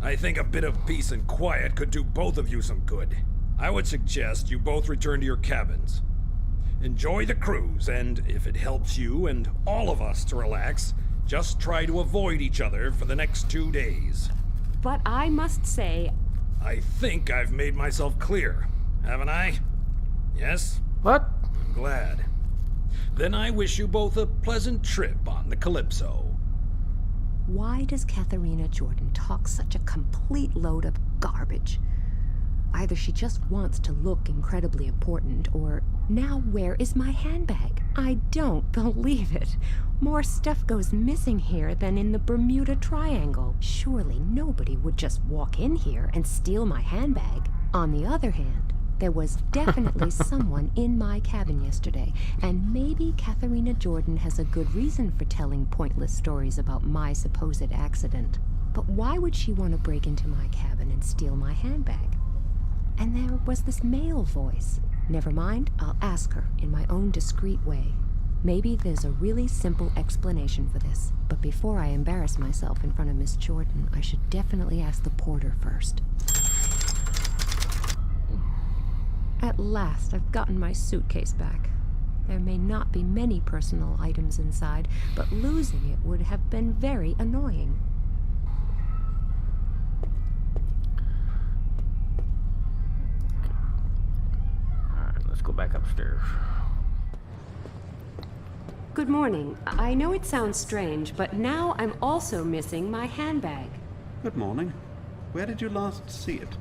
I think a bit of peace and quiet could do both of you some good. I would suggest you both return to your cabins. Enjoy the cruise, and if it helps you and all of us to relax, just try to avoid each other for the next 2 days. But I must say... I think I've made myself clear, haven't I? Yes? What? I'm glad. Then I wish you both a pleasant trip on the Calypso. Why does Katharina Jordan talk such a complete load of garbage? Either she just wants to look incredibly important, or now where is my handbag? I don't believe it. More stuff goes missing here than in the Bermuda Triangle. Surely nobody would just walk in here and steal my handbag. On the other hand, there was definitely someone in my cabin yesterday, and maybe Katharina Jordan has a good reason for telling pointless stories about my supposed accident. But why would she want to break into my cabin and steal my handbag? And there was this male voice. Never mind, I'll ask her in my own discreet way. Maybe there's a really simple explanation for this. But before I embarrass myself in front of Miss Jordan, I should definitely ask the porter first. At last, I've gotten my suitcase back. There may not be many personal items inside, but losing it would have been very annoying. Let's go back upstairs. Good morning. I know it sounds strange, but now I'm also missing my handbag. Good morning. Where did you last see it?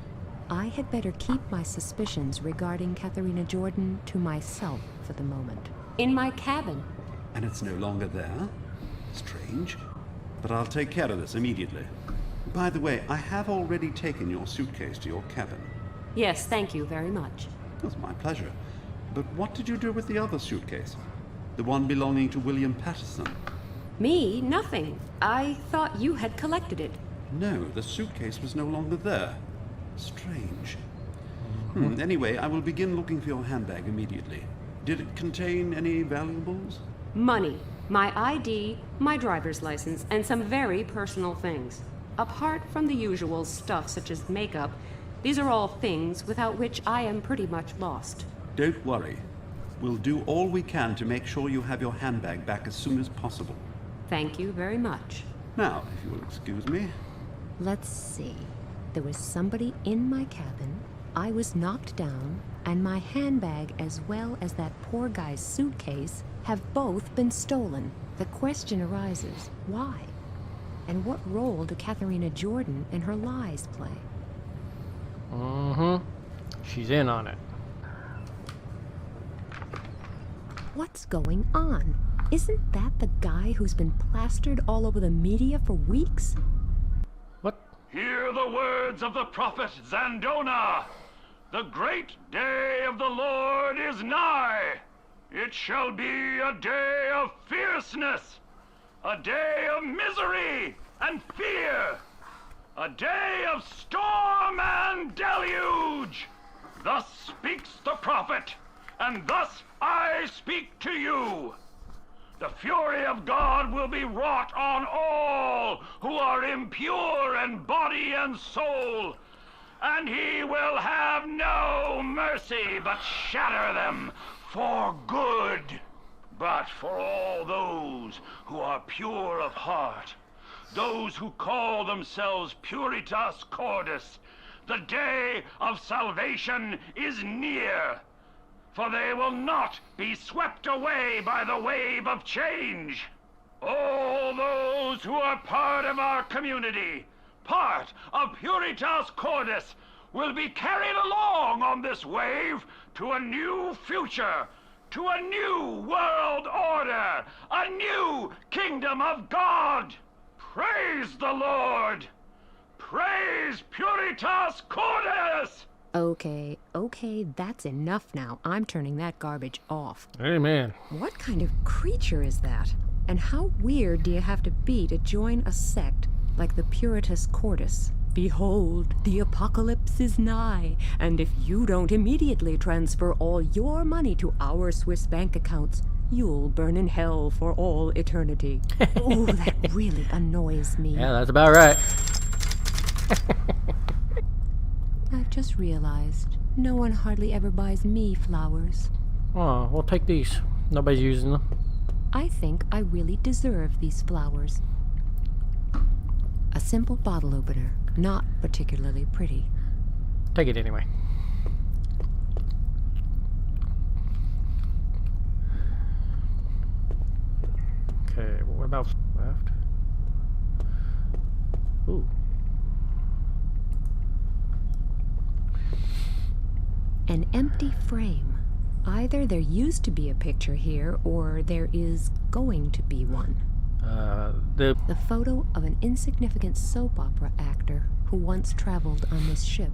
I had better keep my suspicions regarding Katharina Jordan to myself for the moment. In my cabin. And it's no longer there? Strange. But I'll take care of this immediately. By the way, I have already taken your suitcase to your cabin. Yes, thank you very much. It was my pleasure. But what did you do with the other suitcase? The one belonging to William Patterson? Me? Nothing. I thought you had collected it. No, the suitcase was no longer there. Strange. Anyway, I will begin looking for your handbag immediately. Did it contain any valuables? Money, my ID, my driver's license, and some very personal things. Apart from the usual stuff such as makeup, these are all things without which I am pretty much lost. Don't worry. We'll do all we can to make sure you have your handbag back as soon as possible. Thank you very much. Now, if you will excuse me. Let's see. There was somebody in my cabin, I was knocked down, and my handbag as well as that poor guy's suitcase have both been stolen. The question arises, why? And what role do Katharina Jordan and her lies play? She's in on it. What's going on? Isn't that the guy who's been plastered all over the media for weeks? What? Hear the words of the prophet Zandona. The great day of the Lord is nigh. It shall be a day of fierceness, a day of misery and fear, a day of storm and deluge. Thus speaks the prophet, and thus I speak to you. The fury of God will be wrought on all who are impure in body and soul, and he will have no mercy but shatter them for good. But for all those who are pure of heart, those who call themselves Puritas Cordis, the day of salvation is near. For they will not be swept away by the wave of change. All those who are part of our community, part of Puritas Cordis, will be carried along on this wave to a new future, to a new world order, a new kingdom of God. Praise the Lord! Praise Puritas Cordis! Okay, that's enough now. I'm turning that garbage off. Amen. What kind of creature is that? And how weird do you have to be to join a sect like the Puritas Cordis? Behold, the apocalypse is nigh, and if you don't immediately transfer all your money to our Swiss bank accounts, you'll burn in hell for all eternity. Ooh, that really annoys me. Yeah, that's about right. I've just realized no one hardly ever buys me flowers. Oh, we'll take these. Nobody's using them. I think I really deserve these flowers. A simple bottle opener, not particularly pretty. Take it anyway. Okay, what about left? Ooh. An empty frame. Either there used to be a picture here, or there is going to be one. The The photo of an insignificant soap opera actor who once traveled on this ship.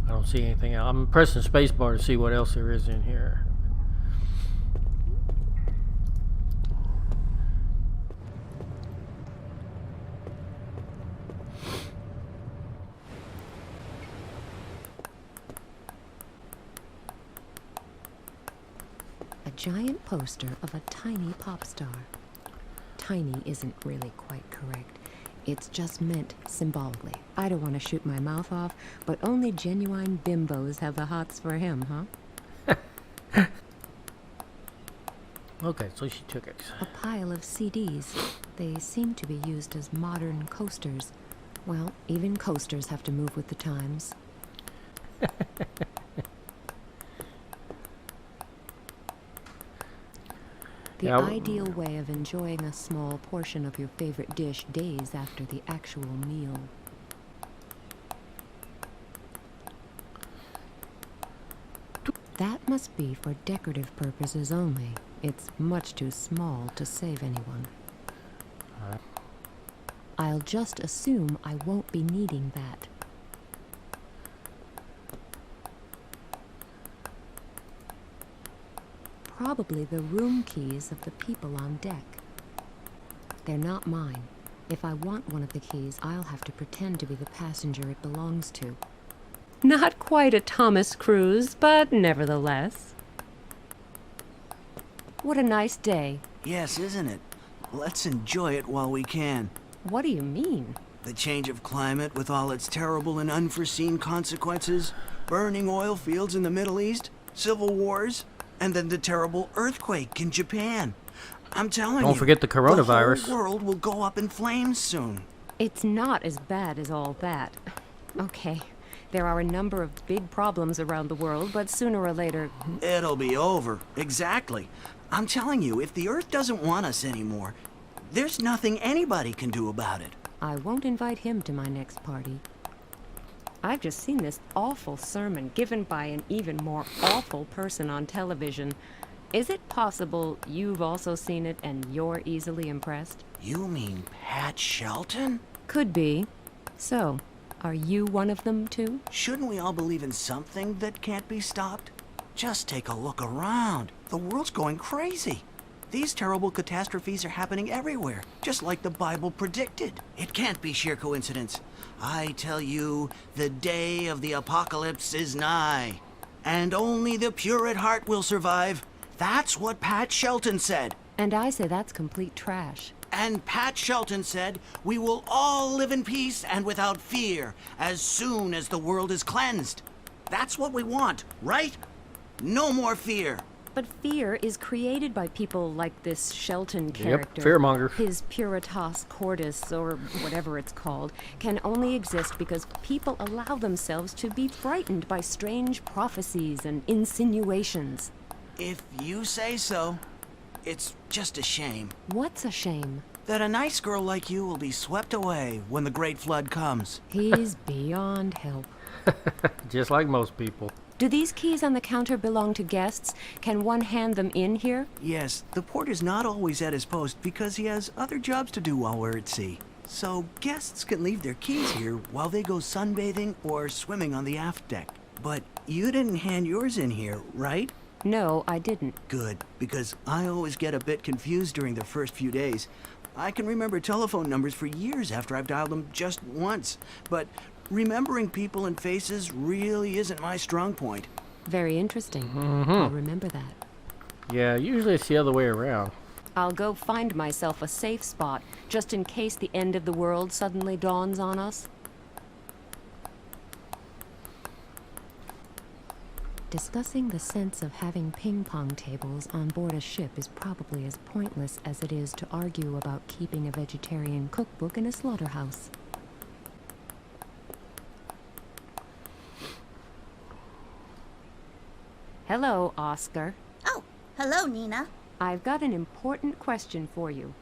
I don't see anything else. I'm pressing spacebar to see what else there is in here. A giant poster of a tiny pop star. Tiny isn't really quite correct. It's just meant symbolically. I don't want to shoot my mouth off, but only genuine bimbos have the hots for him, huh? Okay, so she took it. A pile of CDs. They seem to be used as modern coasters. Well, even coasters have to move with the times. The Yeah, ideal way of enjoying a small portion of your favorite dish days after the actual meal. That must be for decorative purposes only. It's much too small to save anyone. I'll just assume I won't be needing that. Probably the room keys of the people on deck. They're not mine. If I want one of the keys, I'll have to pretend to be the passenger it belongs to. Not quite a Thomas Cruise, but nevertheless. What a nice day. Yes, isn't it? Let's enjoy it while we can. What do you mean? The change of climate with all its terrible and unforeseen consequences, burning oil fields in the Middle East, civil wars, and then the terrible earthquake in Japan. I'm telling you. Don't forget the coronavirus. The whole world will go up in flames soon. It's not as bad as all that. Okay, there are a number of big problems around the world, but sooner or later... It'll be over. Exactly. I'm telling you, if the Earth doesn't want us anymore, there's nothing anybody can do about it. I won't invite him to my next party. I've just seen this awful sermon given by an even more awful person on television. Is it possible you've also seen it and you're easily impressed? You mean Pat Shelton? Could be. So, are you one of them too? Shouldn't we all believe in something that can't be stopped? Just take a look around. The world's going crazy. These terrible catastrophes are happening everywhere, just like the Bible predicted. It can't be sheer coincidence. I tell you, the day of the apocalypse is nigh, and only the pure at heart will survive. That's what Pat Shelton said. And I say that's complete trash. And Pat Shelton said, we will all live in peace and without fear as soon as the world is cleansed. That's what we want, right? No more fear. But fear is created by people like this Shelton character. Yep, fearmonger. His Puritas Cordis, or whatever it's called, can only exist because people allow themselves to be frightened by strange prophecies and insinuations. If you say so, it's just a shame. What's a shame? That a nice girl like you will be swept away when the great flood comes. He's beyond help. Just like most people. Do these keys on the counter belong to guests? Can one hand them in here? Yes, the porter's not always at his post because he has other jobs to do while we're at sea. So guests can leave their keys here while they go sunbathing or swimming on the aft deck. But you didn't hand yours in here, right? No, I didn't. Good, because I always get a bit confused during the first few days. I can remember telephone numbers for years after I've dialed them just once, but remembering people and faces really isn't my strong point. Very interesting. I'll remember that. Yeah, usually it's the other way around. I'll go find myself a safe spot, just in case the end of the world suddenly dawns on us. Discussing the sense of having ping-pong tables on board a ship is probably as pointless as it is to argue about keeping a vegetarian cookbook in a slaughterhouse. Hello, Oscar. Oh, hello, Nina. I've got an important question for you.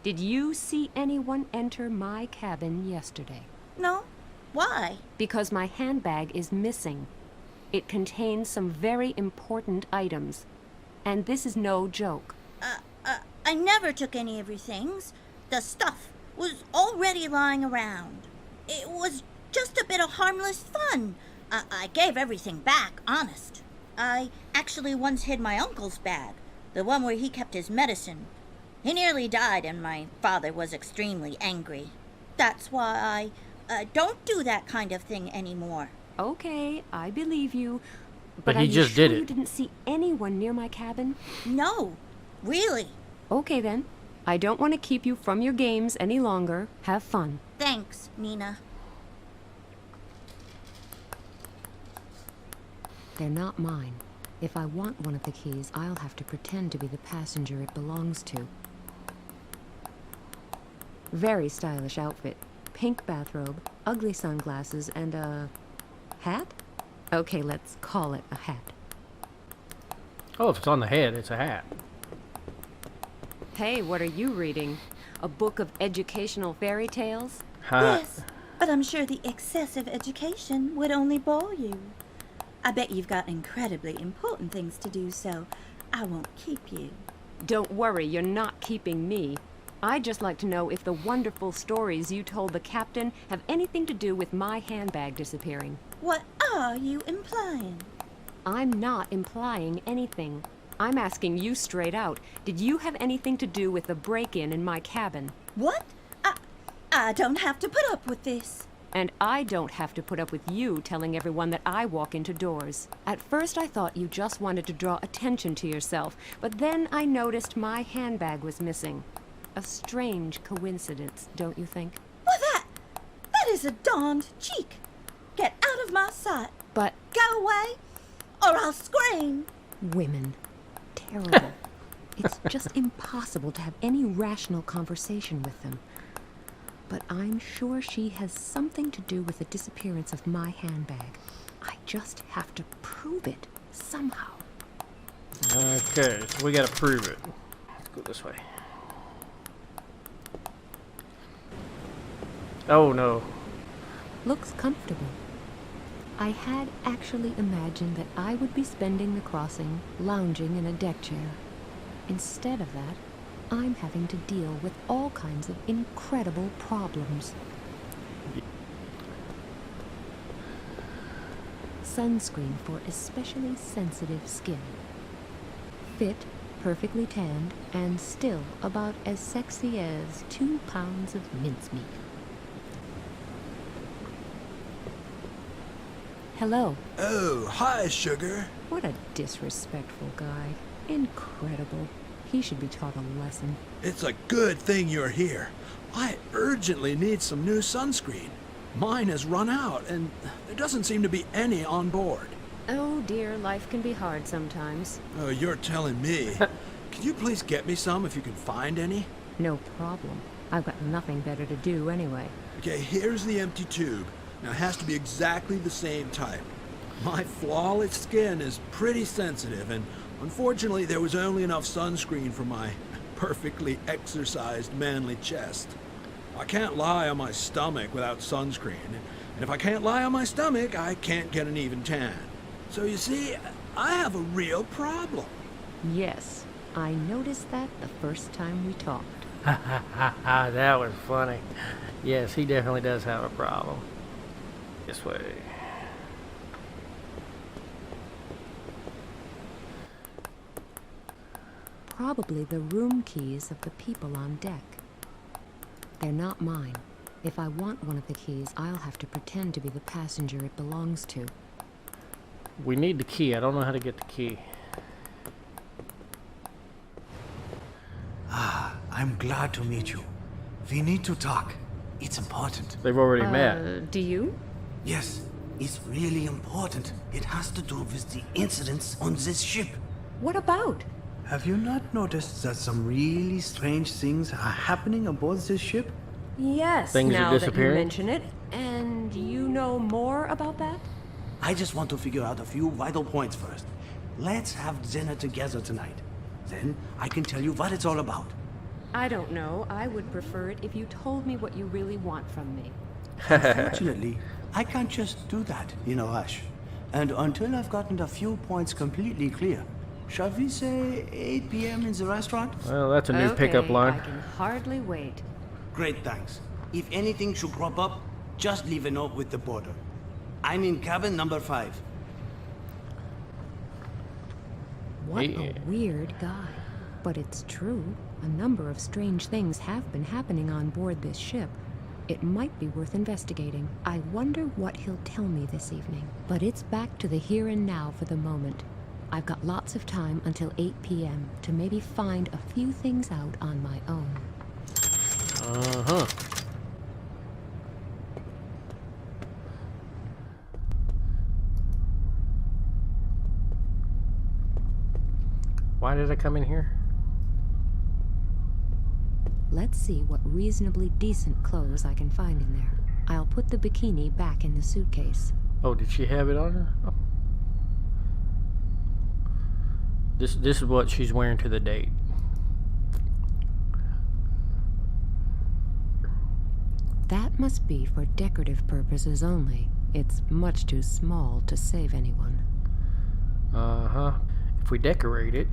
Did you see anyone enter my cabin yesterday? No? Why? Because my handbag is missing. It contains some very important items. And this is no joke. I never took any of your things. The stuff was already lying around. It was just a bit of harmless fun. I gave everything back, honest. I actually once hid my uncle's bag, the one where he kept his medicine. He nearly died and my father was extremely angry. That's why I don't do that kind of thing anymore. Okay, I believe you. But are he you just sure did it. you didn't see anyone near my cabin? No, really. Okay then. I don't want to keep you from your games any longer. Have fun. Thanks, Nina. They're not mine. If I want one of the keys, I'll have to pretend to be the passenger it belongs to. Very stylish outfit. Pink bathrobe, ugly sunglasses, and a hat? Okay, let's call it a hat. Oh, if it's on the head, it's a hat. Hey, what are you reading? A book of educational fairy tales? Yes, but I'm sure the excessive education would only bore you. I bet you've got incredibly important things to do, so I won't keep you. Don't worry, you're not keeping me. I'd just like to know if the wonderful stories you told the captain have anything to do with my handbag disappearing. What are you implying? I'm not implying anything. I'm asking you straight out. Did you have anything to do with the break-in in my cabin? What? I don't have to put up with this. And I don't have to put up with you telling everyone that I walk into doors. At first I thought you just wanted to draw attention to yourself, but then I noticed my handbag was missing. A strange coincidence, don't you think? Well, that is a darned cheek. Get out of my sight. But Go away, or I'll scream. women. Terrible. It's just impossible to have any rational conversation with them. But I'm sure she has something to do with the disappearance of my handbag. I just have to prove it somehow. Okay, so we gotta prove it. Let's go this way. Oh no. Looks comfortable. I had actually imagined that I would be spending the crossing lounging in a deck chair. Instead of that, I'm having to deal with all kinds of incredible problems. Sunscreen for especially sensitive skin. Fit, perfectly tanned, and still about as sexy as 2 pounds of mincemeat. Hello. Oh, hi, sugar. What a disrespectful guy. Incredible. He should be taught a lesson. It's a good thing you're here. I urgently need some new sunscreen. Mine has run out, and there doesn't seem to be any on board. Oh dear, life can be hard sometimes. Oh, you're telling me. Can you please get me some if you can find any? No problem. I've got nothing better to do anyway. Okay, here's the empty tube. Now, it has to be exactly the same type. My flawless skin is pretty sensitive, and unfortunately, there was only enough sunscreen for my perfectly exercised manly chest. I can't lie on my stomach without sunscreen, and if I can't lie on my stomach, I can't get an even tan. So you see, I have a real problem. Yes, I noticed that the first time we talked. That was funny. Yes, he definitely does have a problem. This way. Probably the room keys of the people on deck. They're not mine. If I want one of the keys, I'll have to pretend to be the passenger it belongs to. We need the key. I don't know how to get the key. I'm glad to meet you. We need to talk. It's important. They've already met. Do you? Yes, it's really important. It has to do with the incidents on this ship. What about? Have you not noticed that some really strange things are happening aboard this ship? Yes, Things are now that you disappearing? mention it. And you know more about that? I just want to figure out a few vital points first. Let's have dinner together tonight. Then I can tell you what it's all about. I don't know. I would prefer it if you told me what you really want from me. Unfortunately, I can't just do that in a rush. And until I've gotten a few points completely clear, shall we say 8 p.m. in the restaurant? Well, that's a new pickup line. I can hardly wait. Great, thanks. If anything should crop up, just leave a note with the porter. I'm in cabin number 5. What Yeah. a weird guy. But it's true. A number of strange things have been happening on board this ship. It might be worth investigating. I wonder what he'll tell me this evening. But it's back to the here and now for the moment. I've got lots of time until 8 p.m. to maybe find a few things out on my own. Uh-huh. Why did I come in here? Let's see what reasonably decent clothes I can find in there. I'll put the bikini back in the suitcase. Oh, did she have it on her? Oh. This is what she's wearing to the date. That must be for decorative purposes only. It's much too small to save anyone. Uh-huh. If we decorate it,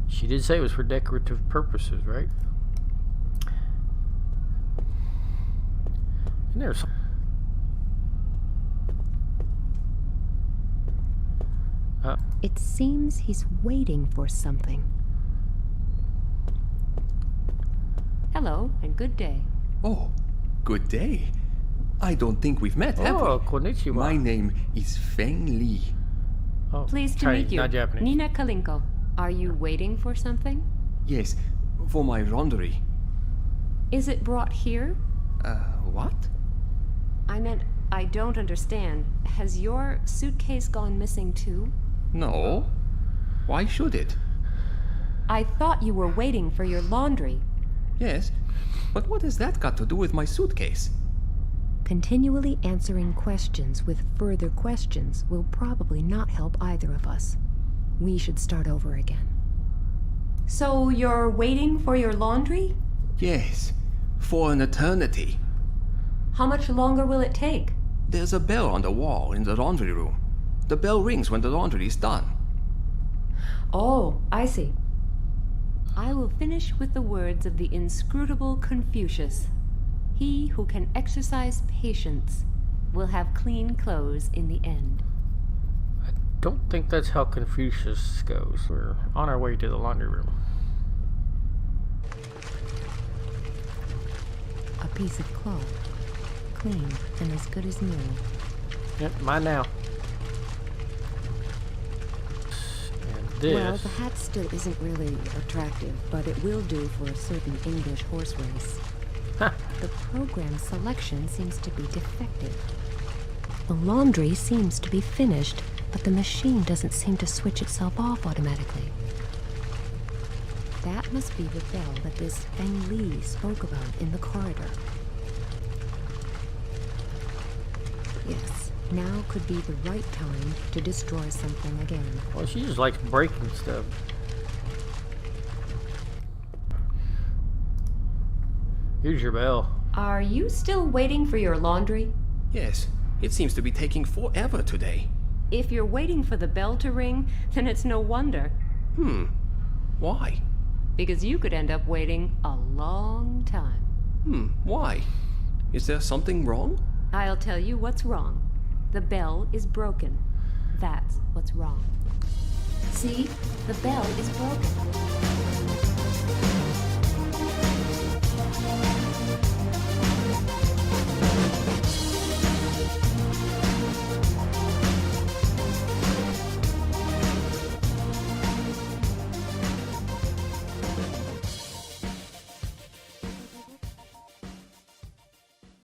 she did say it was for decorative purposes, right? And there's some. It seems he's waiting for something. Hello, and good day. Oh, good day. I don't think we've met, have Oh, we? konnichiwa. My name is Feng Li. Oh, Pleased to Chinese, meet you. not Japanese. Nina Kalinko. Are you waiting for something? Yes, for my laundry. Is it brought here? What? I meant, I don't understand. Has your suitcase gone missing too? No. Why should it? I thought you were waiting for your laundry. Yes, but what has that got to do with my suitcase? Continually answering questions with further questions will probably not help either of us. We should start over again. So you're waiting for your laundry? Yes, for an eternity. How much longer will it take? There's a bell on the wall in the laundry room. The bell rings when the laundry is done. Oh, I see. I will finish with the words of the inscrutable Confucius. He who can exercise patience will have clean clothes in the end. I don't think that's how Confucius goes. We're on our way to the laundry room. A piece of cloth, clean and as good as new. Yep, mine now. And this. Well, the hat still isn't really attractive, but it will do for a certain English horse race. The program selection seems to be defective. The laundry seems to be finished, but the machine doesn't seem to switch itself off automatically. That must be the bell that this Feng Li spoke about in the corridor. Yes, now could be the right time to destroy something again. Well, she just likes breaking stuff. Here's your bell. Are you still waiting for your laundry? Yes, it seems to be taking forever today. If you're waiting for the bell to ring, then it's no wonder. Why? Because you could end up waiting a long time. Why? Is there something wrong? I'll tell you what's wrong. The bell is broken. That's what's wrong. See? The bell is broken.